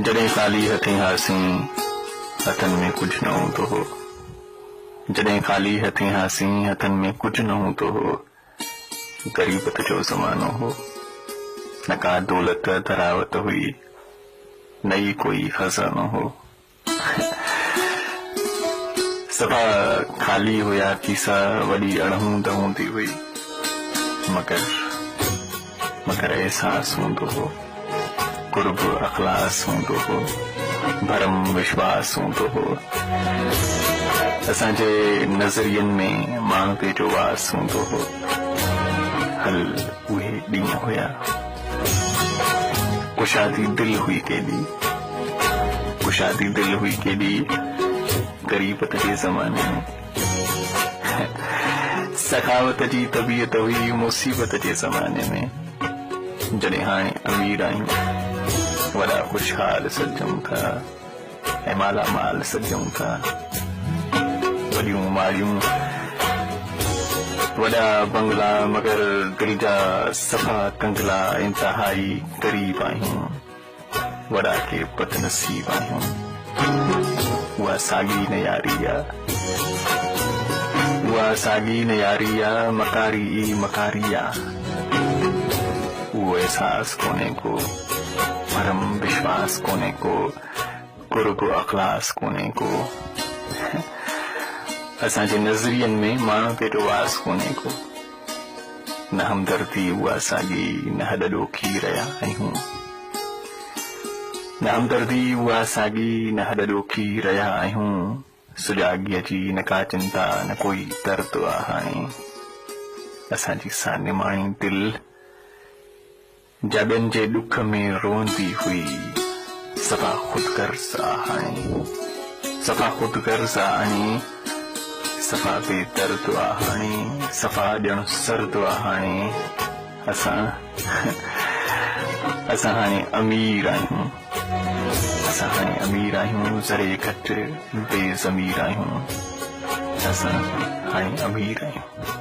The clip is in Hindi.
जॾहिं ख़ाली हथें हासीं हथनि में कुझु न हूंदो हो। जॾहिं ख़ाली हथें हासीं हथनि में कुझु न हूंदो हो। ग़रीबत जो ज़मानो हो, न का दौलत धरावत हुई, न ई कोई खज़ानो हो। सभा ख़ाली हुया कीसा, वॾी अड़हूं दहूंदी हुई, मगर एहसास हूंदो हो, कुर्ब अखलास हूंदो हो, भरम विश्वास हूंदो हो। असांजे नज़रियनि में माण्हू ते जो वास हूंदो हो। हल उहे ॾींहं हुया। कुशादी दिल हुई केॾी, कुशादी दिल हुई केॾी ग़रीबत जे ज़माने में। सखावत जी तबीयत हुई मुसीबत जे ज़माने में। जॾहिं हाणे अमीर आहियूं, वॾा ख़ुशहाल सजूं था ऐं मालामाल सजूं था। वॾियूं माड़ियूं, वॾा बंगला, मगर दिल जा सफ़ा कंगला। इंतहाई ग़रीब आहियूं, वॾा के बदनसीब आहियूं। उहा साॻी न यारी आहे, उहा साॻी न यारी आहे, मकारी ई मकारी आहे। उहो एहसास कोन्हे को, भरम विश्वास कोन्हे को, कुर्ब अखलास कोन्हे को। असांजे नज़रियनि में माण्हू ते जो वास कोन्हे को। न हमदर्दी उहा साॻी, न हॾॾोखी रहिया आहियूं। न हमदर्दी उहा साॻी, न हॾॾोखी रहिया आहियूं। सुजाॻीअ जी न का चिंता, न कोई दर्द आहे हाणे। असांजी सा निमाणी दिल जा ॿियनि जे ॾुख में रोंदी हुई, सफ़ा ख़ुदगर्ज़ आहे हाणे। सफ़ा ख़ुदगर्ज़ आहे हाणे, सफ़ा बेदर्द आहे हाणे, सफ़ा ॼण सर्द आहे हाणे। असां हाणे अमीर आहियूं, असां हाणे अमीर आहियूं, ज़रे घटि बेज़मीर आहियूं। असां हाणे अमीर आहियूं।